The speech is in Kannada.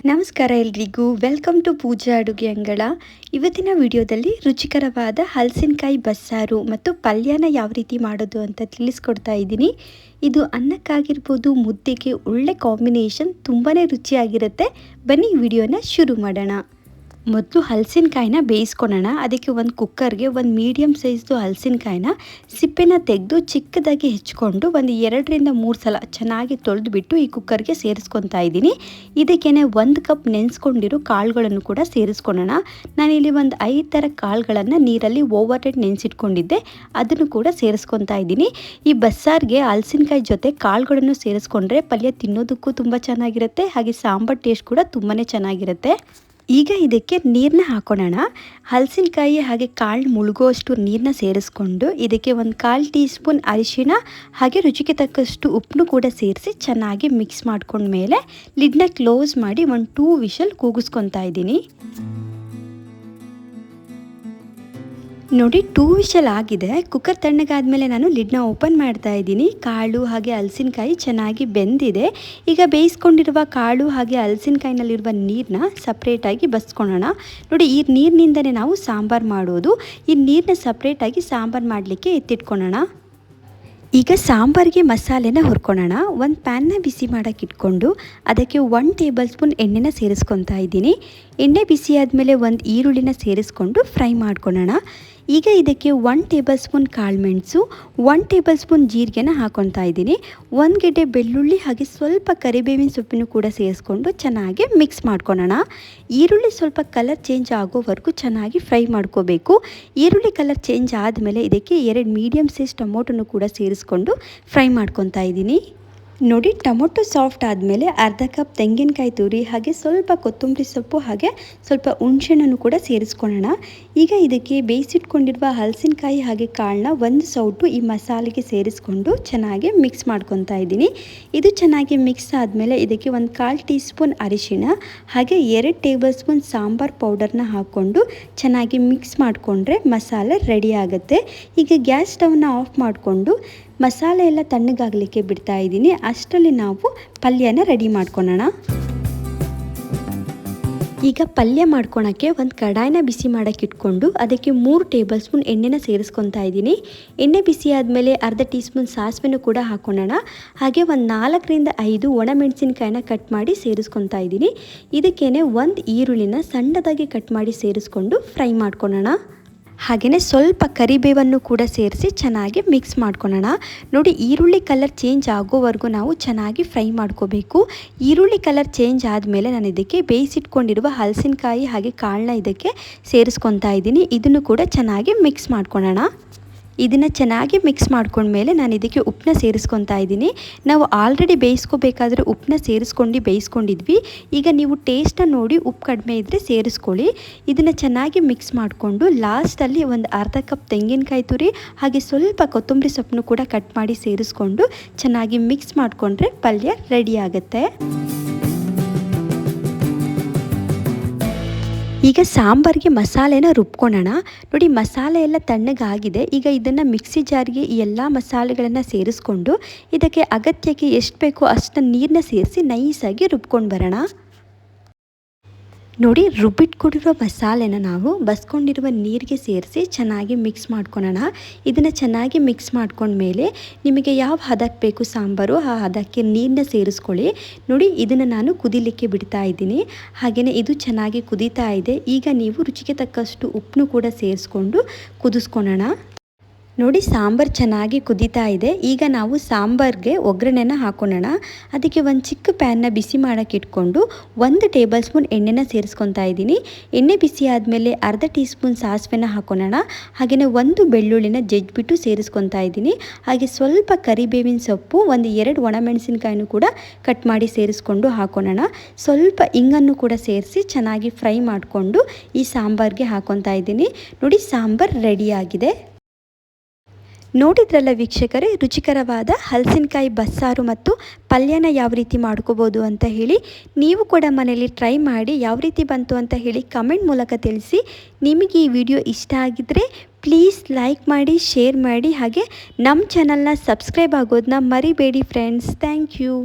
ನಮಸ್ಕಾರ ಎಲ್ರಿಗೂ, ವೆಲ್ಕಮ್ ಟು ಪೂಜಾ ಅಡುಗೆ ಅಂಗಳ. ಇವತ್ತಿನ ವಿಡಿಯೋದಲ್ಲಿ ರುಚಿಕರವಾದ ಹಲಸಿನಕಾಯಿ ಬಸ್ಸಾರು ಮತ್ತು ಪಲ್ಯನ ಯಾವ ರೀತಿ ಮಾಡೋದು ಅಂತ ತಿಳಿಸ್ಕೊಡ್ತಾ ಇದ್ದೀನಿ. ಇದು ಅನ್ನಕ್ಕಾಗಿರ್ಬೋದು, ಮುದ್ದೆಗೆ ಒಳ್ಳೆ ಕಾಂಬಿನೇಷನ್, ತುಂಬಾ ರುಚಿಯಾಗಿರುತ್ತೆ. ಬನ್ನಿ ವಿಡಿಯೋನ ಶುರು ಮಾಡೋಣ. ಮೊದಲು ಹಲಸಿನಕಾಯಿನ ಬೇಯಿಸ್ಕೊಳ್ಳೋಣ. ಅದಕ್ಕೆ ಒಂದು ಕುಕ್ಕರ್ಗೆ ಒಂದು ಮೀಡಿಯಮ್ ಸೈಜ್ದು ಹಲಸಿನಕಾಯಿನ ಸಿಪ್ಪೆನ ತೆಗೆದು ಚಿಕ್ಕದಾಗಿ ಹೆಚ್ಕೊಂಡು ಒಂದು 2-3 ಸಲ ಚೆನ್ನಾಗಿ ತೊಳೆದುಬಿಟ್ಟು ಈ ಕುಕ್ಕರ್ಗೆ ಸೇರಿಸ್ಕೊತಾ ಇದ್ದೀನಿ. ಇದಕ್ಕೇನೆ 1 ಕಪ್ ನೆನೆಸ್ಕೊಂಡಿರೋ ಕಾಳುಗಳನ್ನು ಕೂಡ ಸೇರಿಸ್ಕೊಳ್ಳೋಣ. ನಾನಿಲ್ಲಿ ಒಂದು 5 ಥರ ಕಾಳುಗಳನ್ನು ನೀರಲ್ಲಿ ಓವರ್ ನೈಟ್ ನೆನೆಸಿಟ್ಕೊಂಡಿದ್ದೆ, ಅದನ್ನು ಕೂಡ ಸೇರಿಸ್ಕೊತಾ ಇದ್ದೀನಿ. ಈ ಬಸ್ಸಾರಿಗೆ ಹಲಸಿನಕಾಯಿ ಜೊತೆ ಕಾಳುಗಳನ್ನು ಸೇರಿಸ್ಕೊಂಡ್ರೆ ಪಲ್ಯ ತಿನ್ನೋದಕ್ಕೂ ತುಂಬ ಚೆನ್ನಾಗಿರುತ್ತೆ, ಹಾಗೆ ಸಾಂಬಾರ್ ಟೇಸ್ಟ್ ಕೂಡ ತುಂಬಾ ಚೆನ್ನಾಗಿರುತ್ತೆ. ಈಗ ಇದಕ್ಕೆ ನೀರನ್ನ ಹಾಕೊಳ್ಳೋಣ. ಹಲಸಿನಕಾಯಿ ಹಾಗೆ ಕಾಳು ಮುಳುಗುವಷ್ಟು ನೀರನ್ನ ಸೇರಿಸ್ಕೊಂಡು ಇದಕ್ಕೆ 1/4 ಟೀ ಸ್ಪೂನ್ ಅರಿಶಿಣ ಹಾಗೆ ರುಚಿಗೆ ತಕ್ಕಷ್ಟು ಉಪ್ಪನ್ನು ಕೂಡ ಸೇರಿಸಿ ಚೆನ್ನಾಗಿ ಮಿಕ್ಸ್ ಮಾಡ್ಕೊಂಡ್ಮೇಲೆ ಲಿಡ್ನ ಕ್ಲೋಸ್ ಮಾಡಿ 1-2 ವಿಷಲ್ ಕೂಗಿಸ್ಕೊತಾ ಇದ್ದೀನಿ. ನೋಡಿ 2 ವಿಷಲ್ ಆಗಿದೆ. ಕುಕ್ಕರ್ ತಣ್ಣಗಾದ್ಮೇಲೆ ನಾನು ಲಿಡ್ನ ಓಪನ್ ಮಾಡ್ತಾ ಇದ್ದೀನಿ. ಕಾಳು ಹಾಗೆ ಹಲಸಿನಕಾಯಿ ಚೆನ್ನಾಗಿ ಬೆಂದಿದೆ. ಈಗ ಬೇಯಿಸ್ಕೊಂಡಿರುವ ಕಾಳು ಹಾಗೆ ಹಲಸಿನಕಾಯಿನಲ್ಲಿರುವ ನೀರನ್ನ ಸಪ್ರೇಟಾಗಿ ಬಸ್ಕೊಳ್ಳೋಣ. ನೋಡಿ, ಈ ನೀರಿನಿಂದನೇ ನಾವು ಸಾಂಬಾರು ಮಾಡೋದು. ಈ ನೀರನ್ನ ಸಪ್ರೇಟಾಗಿ ಸಾಂಬಾರು ಮಾಡಲಿಕ್ಕೆ ಎತ್ತಿಟ್ಕೊಳ್ಳೋಣ. ಈಗ ಸಾಂಬಾರಿಗೆ ಮಸಾಲೆನ ಹುರ್ಕೊಳ್ಳೋಣ. ಒಂದು ಪ್ಯಾನ್ನ ಬಿಸಿ ಮಾಡೋಕ್ಕೆ ಇಟ್ಕೊಂಡು ಅದಕ್ಕೆ 1 ಟೇಬಲ್ ಸ್ಪೂನ್ ಎಣ್ಣೆನ ಸೇರಿಸ್ಕೊತಾ ಇದ್ದೀನಿ. ಎಣ್ಣೆ ಬಿಸಿ ಆದಮೇಲೆ 1 ಈರುಳ್ಳಿನ ಸೇರಿಸ್ಕೊಂಡು ಫ್ರೈ ಮಾಡ್ಕೊಳ್ಳೋಣ. ಈಗ ಇದಕ್ಕೆ 1 ಟೇಬಲ್ ಸ್ಪೂನ್ ಕಾಳುಮೆಣಸು, 1 ಟೇಬಲ್ ಸ್ಪೂನ್ ಜೀರಿಗೆನ ಹಾಕ್ಕೊತಾ ಇದ್ದೀನಿ. 1 ಗೆಡ್ಡೆ ಬೆಳ್ಳುಳ್ಳಿ ಹಾಗೆ ಸ್ವಲ್ಪ ಕರಿಬೇವಿನ ಸೊಪ್ಪನ್ನು ಕೂಡ ಸೇರಿಸ್ಕೊಂಡು ಚೆನ್ನಾಗಿ ಮಿಕ್ಸ್ ಮಾಡ್ಕೊಳ್ಳೋಣ. ಈರುಳ್ಳಿ ಸ್ವಲ್ಪ ಕಲರ್ ಚೇಂಜ್ ಆಗೋವರೆಗೂ ಚೆನ್ನಾಗಿ ಫ್ರೈ ಮಾಡ್ಕೋಬೇಕು. ಈರುಳ್ಳಿ ಕಲರ್ ಚೇಂಜ್ ಆದಮೇಲೆ ಇದಕ್ಕೆ 2 ಮೀಡಿಯಮ್ ಸೈಜ್ ಟೊಮೊಟೊನು ಕೂಡ ಸೇರಿಸ್ಕೊಂಡು ಫ್ರೈ ಮಾಡ್ಕೊತಾ ಇದ್ದೀನಿ. ನೋಡಿ, ಟೊಮೊಟೊ ಸಾಫ್ಟ್ ಆದಮೇಲೆ ಅರ್ಧ ಕಪ್ ತೆಂಗಿನಕಾಯಿ ತುರಿ ಹಾಗೆ ಸ್ವಲ್ಪ ಕೊತ್ತಂಬರಿ ಸೊಪ್ಪು ಹಾಗೆ ಸ್ವಲ್ಪ ಹುಣಸೆಹಣ್ಣನ್ನು ಕೂಡ ಸೇರಿಸ್ಕೊಳ್ಳೋಣ. ಈಗ ಇದಕ್ಕೆ ಬೇಯಿಸಿಟ್ಕೊಂಡಿರುವ ಹಲಸಿನಕಾಯಿ ಹಾಗೆ ಕಾಳನ್ನ 1 ಸೌಟು ಈ ಮಸಾಲೆಗೆ ಸೇರಿಸ್ಕೊಂಡು ಚೆನ್ನಾಗಿ ಮಿಕ್ಸ್ ಮಾಡ್ಕೊತಾ ಇದ್ದೀನಿ. ಇದು ಚೆನ್ನಾಗಿ ಮಿಕ್ಸ್ ಆದಮೇಲೆ ಇದಕ್ಕೆ 1/4 ಟೀ ಸ್ಪೂನ್ ಅರಿಶಿಣ ಹಾಗೆ 2 ಟೇಬಲ್ ಸ್ಪೂನ್ ಸಾಂಬಾರ್ ಪೌಡರ್ನ ಹಾಕ್ಕೊಂಡು ಚೆನ್ನಾಗಿ ಮಿಕ್ಸ್ ಮಾಡಿಕೊಂಡ್ರೆ ಮಸಾಲೆ ರೆಡಿ ಆಗುತ್ತೆ. ಈಗ ಗ್ಯಾಸ್ ಸ್ಟವ್ನ ಆಫ್ ಮಾಡಿಕೊಂಡು ಮಸಾಲೆ ಎಲ್ಲ ತಣ್ಣಗಾಗಲಿಕ್ಕೆ ಬಿಡ್ತಾ ಇದ್ದೀನಿ. ಅಷ್ಟರಲ್ಲಿ ನಾವು ಪಲ್ಯನ ರೆಡಿ ಮಾಡ್ಕೊಳ್ಳೋಣ. ಈಗ ಪಲ್ಯ ಮಾಡ್ಕೊಳಕ್ಕೆ ಒಂದು ಕಡಾಯಿನ ಬಿಸಿ ಮಾಡೋಕ್ಕೆ ಇಟ್ಕೊಂಡು ಅದಕ್ಕೆ 3 ಟೇಬಲ್ ಸ್ಪೂನ್ ಎಣ್ಣೆನ ಸೇರಿಸ್ಕೊತಾ ಇದ್ದೀನಿ. ಎಣ್ಣೆ ಬಿಸಿ ಆದಮೇಲೆ ಅರ್ಧ ಟೀ ಸ್ಪೂನ್ ಸಾಸಿವೆನೂ ಕೂಡ ಹಾಕ್ಕೊಳ್ಳೋಣ. ಹಾಗೆ ಒಂದು 4-5 ಒಣಮೆಣಸಿನಕಾಯಿನ ಕಟ್ ಮಾಡಿ ಸೇರಿಸ್ಕೊತಾ ಇದ್ದೀನಿ. ಇದಕ್ಕೇನೆ 1 ಈರುಳ್ಳಿನ ಸಣ್ಣದಾಗಿ ಕಟ್ ಮಾಡಿ ಸೇರಿಸ್ಕೊಂಡು ಫ್ರೈ ಮಾಡ್ಕೊಳ್ಳೋಣ. ಹಾಗೆಯೇ ಸ್ವಲ್ಪ ಕರಿಬೇವನ್ನು ಕೂಡ ಸೇರಿಸಿ ಚೆನ್ನಾಗಿ ಮಿಕ್ಸ್ ಮಾಡ್ಕೊಳ್ಳೋಣ. ನೋಡಿ, ಈರುಳ್ಳಿ ಕಲರ್ ಚೇಂಜ್ ಆಗೋವರೆಗೂ ನಾವು ಚೆನ್ನಾಗಿ ಫ್ರೈ ಮಾಡ್ಕೋಬೇಕು. ಈರುಳ್ಳಿ ಕಲರ್ ಚೇಂಜ್ ಆದಮೇಲೆ ನಾನು ಇದಕ್ಕೆ ಬೇಯಿಸಿಟ್ಕೊಂಡಿರುವ ಹಲಸಿನಕಾಯಿ ಹಾಗೆ ಕಾಳನ್ನ ಇದಕ್ಕೆ ಸೇರಿಸ್ಕೊತಾ ಇದ್ದೀನಿ. ಇದನ್ನು ಕೂಡ ಚೆನ್ನಾಗಿ ಮಿಕ್ಸ್ ಮಾಡ್ಕೊಳ್ಳೋಣ. ಇದನ್ನು ಚೆನ್ನಾಗಿ ಮಿಕ್ಸ್ ಮಾಡ್ಕೊಂಡ್ಮೇಲೆ ನಾನು ಇದಕ್ಕೆ ಉಪ್ಪನ್ನ ಸೇರಿಸ್ಕೊತಾ ಇದ್ದೀನಿ. ನಾವು ಆಲ್ರೆಡಿ ಬೇಯಿಸ್ಕೋಬೇಕಾದ್ರೆ ಉಪ್ಪನ್ನ ಸೇರಿಸ್ಕೊಂಡು ಬೇಯಿಸ್ಕೊಂಡಿದ್ವಿ. ಈಗ ನೀವು ಟೇಸ್ಟನ್ನು ನೋಡಿ ಉಪ್ಪು ಕಡಿಮೆ ಇದ್ದರೆ ಸೇರಿಸ್ಕೊಳ್ಳಿ. ಇದನ್ನು ಚೆನ್ನಾಗಿ ಮಿಕ್ಸ್ ಮಾಡಿಕೊಂಡು ಲಾಸ್ಟಲ್ಲಿ ಒಂದು ಅರ್ಧ ಕಪ್ ತೆಂಗಿನಕಾಯಿ ತುರಿ ಹಾಗೆ ಸ್ವಲ್ಪ ಕೊತ್ತಂಬರಿ ಸೊಪ್ಪನ್ನು ಕೂಡ ಕಟ್ ಮಾಡಿ ಸೇರಿಸ್ಕೊಂಡು ಚೆನ್ನಾಗಿ ಮಿಕ್ಸ್ ಮಾಡಿಕೊಂಡ್ರೆ ಪಲ್ಯ ರೆಡಿ ಆಗುತ್ತೆ. ಈಗ ಸಾಂಬಾರಿಗೆ ಮಸಾಲೆನ ರುಬ್ಕೊಳ್ಳೋಣ. ನೋಡಿ, ಮಸಾಲೆ ಎಲ್ಲ ತಣ್ಣಗಾಗಿದೆ. ಈಗ ಇದನ್ನು ಮಿಕ್ಸಿ ಜಾರ್ಗೆ ಈ ಎಲ್ಲ ಮಸಾಲೆಗಳನ್ನು ಸೇರಿಸ್ಕೊಂಡು ಇದಕ್ಕೆ ಅಗತ್ಯಕ್ಕೆ ಎಷ್ಟು ಬೇಕೋ ಅಷ್ಟು ನೀರನ್ನ ಸೇರಿಸಿ ನೈಸಾಗಿ ರುಬ್ಕೊಂಡು ಬರೋಣ. ನೋಡಿ, ರುಬ್ಬಿಟ್ಕೊಂಡಿರೋ ಮಸಾಲೆನ ನಾವು ಬಸ್ಕೊಂಡಿರುವ ನೀರಿಗೆ ಸೇರಿಸಿ ಚೆನ್ನಾಗಿ ಮಿಕ್ಸ್ ಮಾಡ್ಕೊಳ್ಳೋಣ. ಇದನ್ನು ಚೆನ್ನಾಗಿ ಮಿಕ್ಸ್ ಮಾಡ್ಕೊಂಡ್ಮೇಲೆ ನಿಮಗೆ ಯಾವ ಹದಕ್ಕೆ ಬೇಕು ಸಾಂಬಾರು ಆ ಹದಕ್ಕೆ ನೀರನ್ನ ಸೇರಿಸ್ಕೊಳ್ಳಿ. ನೋಡಿ, ಇದನ್ನು ನಾನು ಕುದಿಲಿಕ್ಕೆ ಬಿಡ್ತಾ ಇದ್ದೀನಿ. ಹಾಗೆಯೇ ಇದು ಚೆನ್ನಾಗಿ ಕುದೀತಾ ಇದೆ. ಈಗ ನೀವು ರುಚಿಗೆ ತಕ್ಕಷ್ಟು ಉಪ್ಪನ್ನು ಕೂಡ ಸೇರಿಸ್ಕೊಂಡು ಕುದಿಸ್ಕೊಳ್ಳೋಣ. ನೋಡಿ, ಸಾಂಬಾರು ಚೆನ್ನಾಗಿ ಕುದೀತಾ ಇದೆ. ಈಗ ನಾವು ಸಾಂಬಾರಿಗೆ ಒಗ್ಗರಣೆನ ಹಾಕೊಳ್ಳೋಣ. ಅದಕ್ಕೆ ಒಂದು ಚಿಕ್ಕ ಪ್ಯಾನ್ನ ಬಿಸಿ ಮಾಡೋಕ್ಕೆ ಇಟ್ಕೊಂಡು 1 ಟೇಬಲ್ ಸ್ಪೂನ್ ಎಣ್ಣೆನ ಸೇರಿಸ್ಕೊತಾ ಇದ್ದೀನಿ. ಎಣ್ಣೆ ಬಿಸಿ ಆದಮೇಲೆ ಅರ್ಧ ಟೀ ಸ್ಪೂನ್ ಸಾಸಿವೆನ ಹಾಕೊಳ್ಳೋಣ. ಹಾಗೆಯೇ 1 ಬೆಳ್ಳುಳ್ಳಿನ ಜಜ್ಜಿಬಿಟ್ಟು ಸೇರಿಸ್ಕೊತಾ ಇದ್ದೀನಿ. ಹಾಗೆ ಸ್ವಲ್ಪ ಕರಿಬೇವಿನ ಸೊಪ್ಪು, 1-2 ಒಣಮೆಣಸಿನಕಾಯಿನೂ ಕೂಡ ಕಟ್ ಮಾಡಿ ಸೇರಿಸ್ಕೊಂಡು ಹಾಕೊಳ್ಳೋಣ. ಸ್ವಲ್ಪ ಇಂಗನ್ನು ಕೂಡ ಸೇರಿಸಿ ಚೆನ್ನಾಗಿ ಫ್ರೈ ಮಾಡಿಕೊಂಡು ಈ ಸಾಂಬಾರಿಗೆ ಹಾಕೊತಾ ಇದ್ದೀನಿ. ನೋಡಿ, ಸಾಂಬಾರು ರೆಡಿಯಾಗಿದೆ. ನೋಡಿದ್ರಲ್ಲ ವೀಕ್ಷಕರೇ, ರುಚಿಕರವಾದ ಹಲಸಿನಕಾಯಿ ಬಸ್ಸಾರು ಮತ್ತು ಪಲ್ಯನ ಯಾವ ರೀತಿ ಮಾಡ್ಕೋಬೋದು ಅಂತ ಹೇಳಿ. ನೀವು ಕೂಡ ಮನೆಯಲ್ಲಿ ಟ್ರೈ ಮಾಡಿ ಯಾವ ರೀತಿ ಬಂತು ಅಂತ ಹೇಳಿ ಕಮೆಂಟ್ ಮೂಲಕ ತಿಳಿಸಿ. ನಿಮಗೆ ಈ ವಿಡಿಯೋ ಇಷ್ಟ ಆಗಿದ್ದರೆ ಪ್ಲೀಸ್ ಲೈಕ್ ಮಾಡಿ, ಶೇರ್ ಮಾಡಿ, ಹಾಗೆ ನಮ್ಮ ಚಾನಲ್ನ ಸಬ್ಸ್ಕ್ರೈಬ್ ಆಗೋದನ್ನ ಮರಿಬೇಡಿ ಫ್ರೆಂಡ್ಸ್. Thank you.